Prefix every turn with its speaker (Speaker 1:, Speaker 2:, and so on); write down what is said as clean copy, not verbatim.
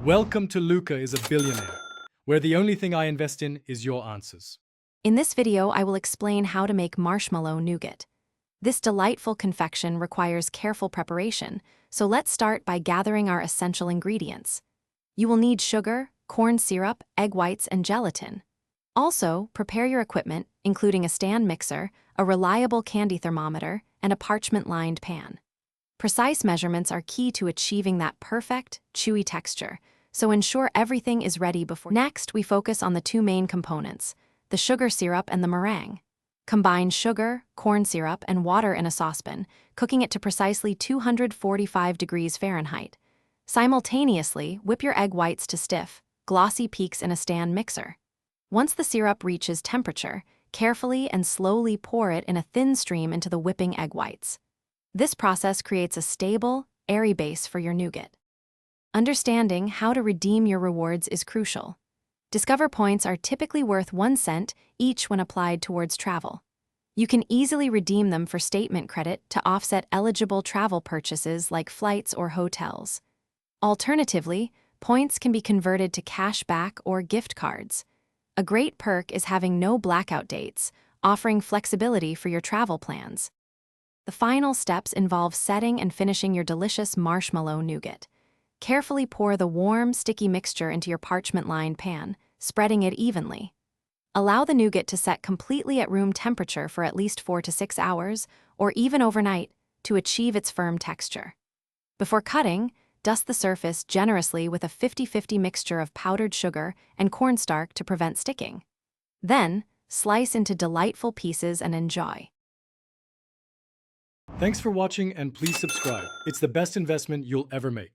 Speaker 1: Welcome to Luca is a Billionaire, where the only thing I invest in is your answers.
Speaker 2: In this video, I will explain how to make marshmallow nougat. This delightful confection requires careful preparation, so let's start by gathering our essential ingredients. You will need sugar, corn syrup, egg whites, and gelatin. Also, prepare your equipment, including a stand mixer, a reliable candy thermometer, and a parchment-lined pan. Precise measurements are key to achieving that perfect, chewy texture, so ensure everything is ready before. Next, we focus on the two main components, the sugar syrup and the meringue. Combine sugar, corn syrup, and water in a saucepan, cooking it to precisely 245 degrees Fahrenheit. Simultaneously, whip your egg whites to stiff, glossy peaks in a stand mixer. Once the syrup reaches temperature, carefully and slowly pour it in a thin stream into the whipping egg whites. This process creates a stable, airy base for your nougat. Understanding how to redeem your rewards is crucial. Discover points are typically worth 1 cent each when applied towards travel. You can easily redeem them for statement credit to offset eligible travel purchases like flights or hotels. Alternatively, points can be converted to cash back or gift cards. A great perk is having no blackout dates, offering flexibility for your travel plans. The final steps involve setting and finishing your delicious marshmallow nougat. Carefully pour the warm, sticky mixture into your parchment-lined pan, spreading it evenly. Allow the nougat to set completely at room temperature for at least 4 to 6 hours, or even overnight, to achieve its firm texture. Before cutting, dust the surface generously with a 50-50 mixture of powdered sugar and cornstarch to prevent sticking. Then, slice into delightful pieces and enjoy.
Speaker 1: Thanks for watching and please subscribe. It's the best investment you'll ever make.